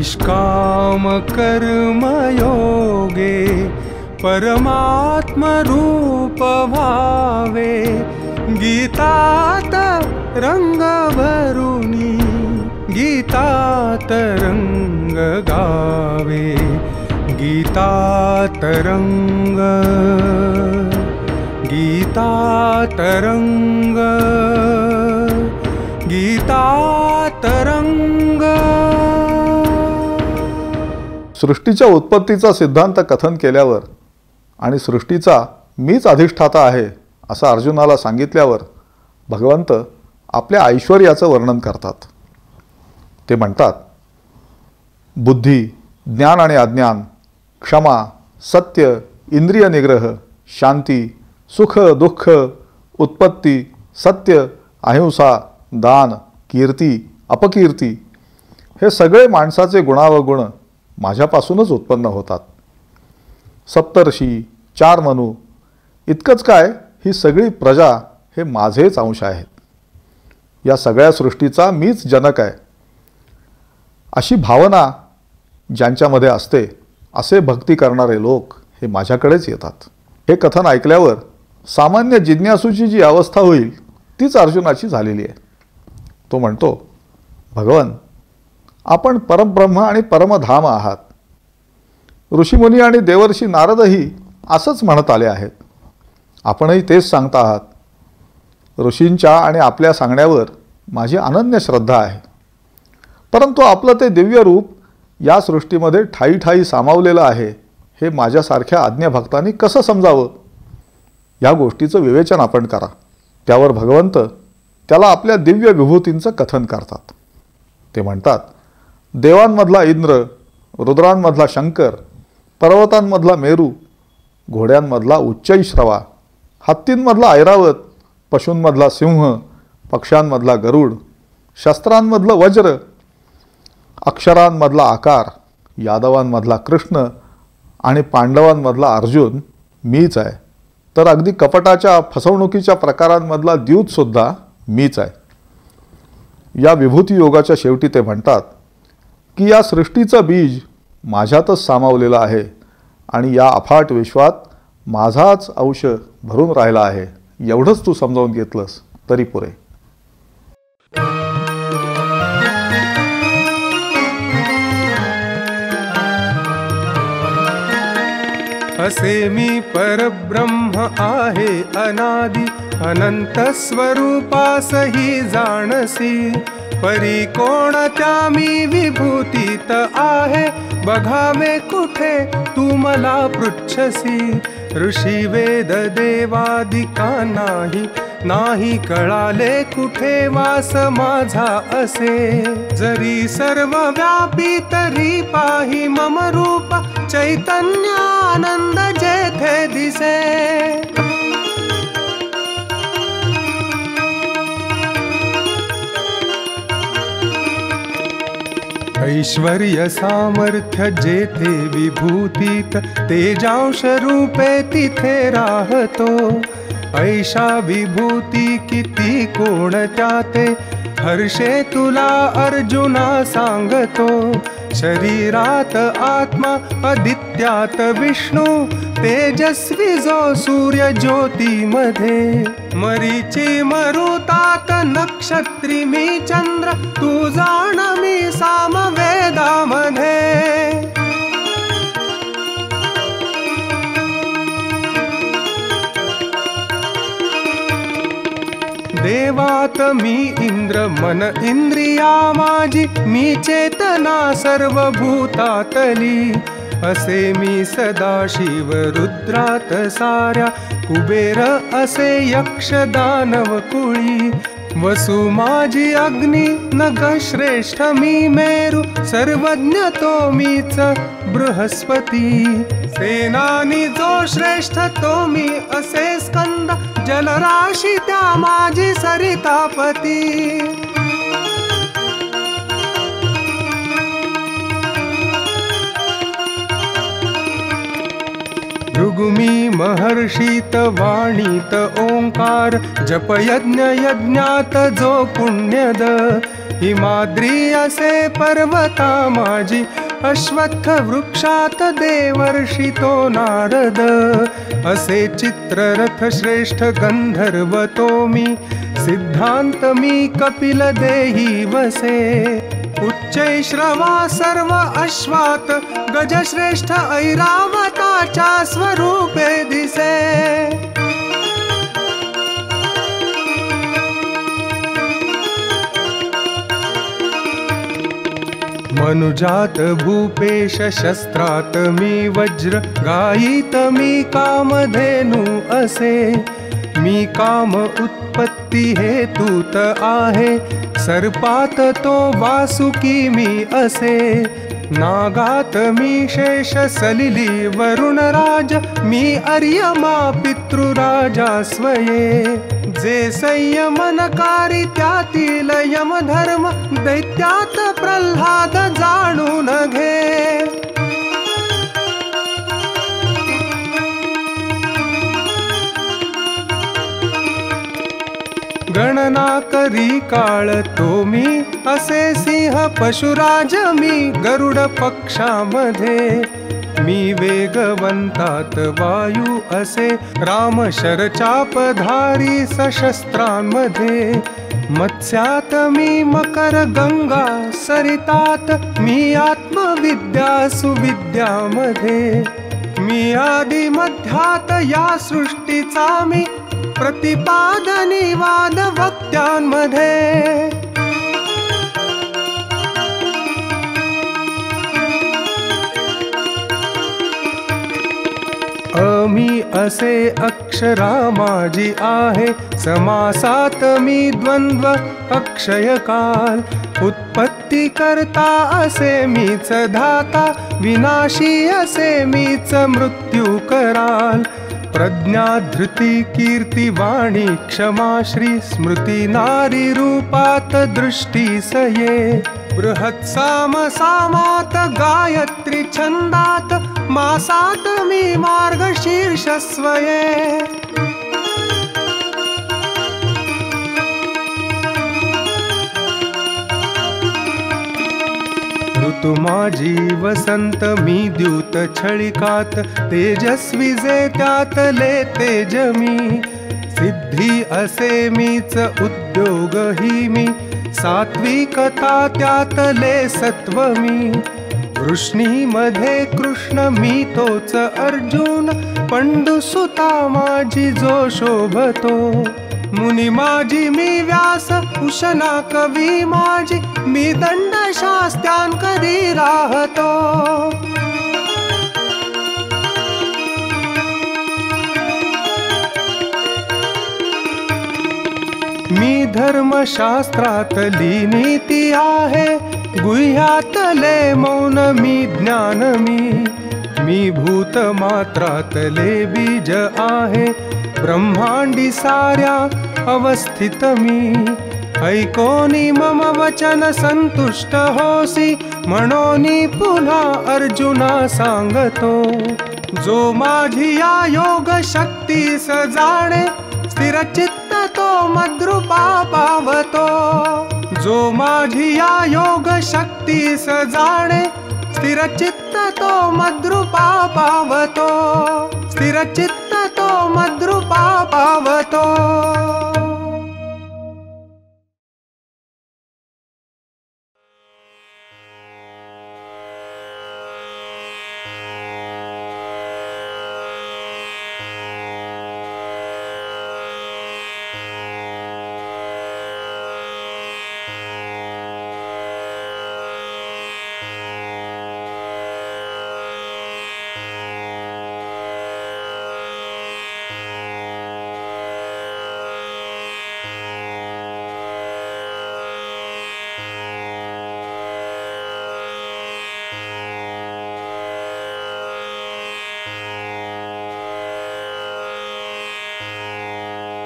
निष्काम कर्म योगे परमात्मरूप भावे गीतात रंग भरुनी गीतात रंग गावे गीतात रंग गीतात रंग गीतात रंग. सृष्टीच्या उत्पत्तीचा सिद्धांत कथन केल्यावर आणि सृष्टीचा मीच अधिष्ठाता आहे असं अर्जुनाला सांगितल्यावर भगवंत आपल्या ऐश्वर्याचं वर्णन करतात. ते म्हणतात, बुद्धी, ज्ञान आणि अज्ञान, क्षमा, सत्य, इंद्रिय निग्रह, शांती, सुख दुःख, उत्पत्ती, सत्य, अहिंसा, दान, कीर्ती, अपकीर्ती हे सगळे माणसाचे गुणावगुण माझ्यापासूनच उत्पन्न होतात. सप्तर्षी, 4 मनू, इतकंच काय ही सगळी प्रजा हे माझेच अंश आहेत. या सगळ्या सृष्टीचा मीच जनक आहे अशी भावना ज्यांच्यामध्ये असते असे भक्ती करणारे लोक हे माझ्याकडेच येतात. हे कथन ऐकल्यावर सामान्य जिज्ञासूची जी अवस्था होईल तीच अर्जुनाची झालेली आहे. तो म्हणतो, भगवन, आपण परमब्रह्म आणि परमधाम आहात. ऋषीमुनी आणि देवर्षी नारदही असंच म्हणत आले आहेत. आपणही तेच सांगता आहात. ऋषींच्या आणि आपल्या सांगण्यावर माझी अनन्य श्रद्धा आहे. परंतु आपलं ते दिव्य रूप या सृष्टीमध्ये ठाई ठाई सामावलेलं आहे हे माझ्यासारख्या आज्ञा भक्तांनी कसं समजावं? या गोष्टीचं विवेचन आपण करा. त्यावर भगवंत त्याला आपल्या दिव्य विभूतींचं कथन करतात. ते म्हणतात, देवांमधला इंद्र, रुद्रांमधला शंकर, पर्वतांमधला मेरू, घोड्यांमधला उच्चैश्रवा, हत्तींमधला ऐरावत, पशूंमधला सिंह, पक्ष्यांमधला गरुड, शस्त्रांमधलं वज्र, अक्षरांमधला आकार, यादवांमधला कृष्ण आणि पांडवांमधला अर्जुन मीच आहे. तर अगदी कपटाच्या फसवणुकीच्या प्रकारांमधला द्यूतसुद्धा मीच आहे. या विभूती योगाच्या शेवटी ते म्हणतात की या सृष्टीचं बीज माझ्यातच सामावलेलं आहे आणि या अफाट विश्वात माझाच अंश भरून राहिला आहे. एवढंच तू समजावून घेतलंस तरी पुरे. असे मी परब्रह्म आहे अनादि अनंत स्वरूपासही जाणसी. परी कोणत्या मी विभूतीत आहे बघावे कुठे तू मला पृच्छसी. ऋषी वेद देवादिका नाही कळाले कुठे वास माझा असे. जरी सर्व व्यापी तरी पाही मम रूप चैतन्यानंद जेथे दिसे. ऐश्वर्य सामर्थ्य जेथे विभूतीत तेजांश रूपे तिथे राहतो. ऐशा विभूती किती कोणत्या ते हर्षे तुला अर्जुना सांगतो. शरीरात आत्मा आदित्यात विष्णू तेजस्वी जो सूर्य ज्योतीमध्ये. मरीची मरुतात नक्षत्री मी चंद्र तू जाण मी सामवेदामध्ये. देवात मी इंद्र मन इंद्रिया माझी मी चेतना सर्वभूतातली. असे मी सदाशिव रुद्रात साऱ्या कुबेर असे यक्ष दानव कुळी. वसु माझी अग्नी नग श्रेष्ठ मी मेरू सर्वज्ञ तो मीच बृहस्पती. सेनानी जो श्रेष्ठ तो मी असे स्कंद जलराशी त्या माझी सरितापती. भृगुमी महर्षीत वाणीत ओंकार जपयज्ञ यज्ञात जो पुण्यद. हिमाद्री असे पर्वता माझी अश्वत्थ वृक्षात देवर्षी तो नारद असे चित्ररथ श्रेष्ठ गंधर्व तो मी सिद्धांत मी कपिल देही वसे उच्चैश्रवा सर्व अश्वात गजश्रेष्ठ ऐरावताच्या स्वरूपे दिसे मनुजात भूपेश शस्त्रात मी वज्र गायीत मी कामधेनु असे मी काम उत्पत्ती हेतूत आहे सर्पात तो वासुकी मी असे नागात मी शेष सलिली वरुणराज मी अर्यमा पितृराजा स्वये जे संयमनकारी त्यातील यमधर्म दैत्यात प्रल्हाद जाणून घे गणना करी काळ तो मी असे सिंह पशुराज मी गरुड पक्षामध्ये मी वेगवंतात वायू असे राम शरचापधारी सशस्त्रांमध्ये मत्स्यात मी मकर गंगा सरितात मी आत्मविद्या सुविद्यामध्ये मी आदि मध्यात या सृष्टीचा मी प्रतिपादनी वाद वक्त्यांमध्ये अमी असे अक्षरा माझी आहे समासात मी द्वंद्व अक्षयकाल उत्पत्ती करता असे मीच धाता विनाशी असे मीच मृत्यू कराल प्रज्ञा धृती कीर्ती वाणी क्षमा श्री स्मृती नारी रूपात दृष्टी सये बृहत् साम सामात गायत्री छंदात मासात मी मार्गशीर्ष स्वये ऋतु माझी वसंत मी द्यूत छळिकात तेजस्वी जे त्यातले तेज मी सिद्धी असे मीच उद्योग ही मी सात्विकता त्यातले सत्व मी वृष्णीमध्ये कृष्ण मी तोच अर्जुन पंडुसुता माझी जो शोभतो मुनी माझी मी व्यास उशना कवी माझी मी दंड शास्त्यान कधी राहतो मी धर्मशास्त्रातली नीती आहे गुह्यातले मौन मी ज्ञान मी भूत मात्रातले बीज आहे ब्रह्मांडी साऱ्या अवस्थित मी ऐकोनी मम वचन संतुष्ट होसी म्हणोनी पुन्हा अर्जुना सांगतो जो माझी या योग शक्ती सजाणे स्थिर चित्त तो मद्रुपा पावतो जो माझी या योग शक्ती सजाणे स्थिर चित्त तो मद्रुपा पावतो स्थिर चित्त तो मद्रुपा पावतो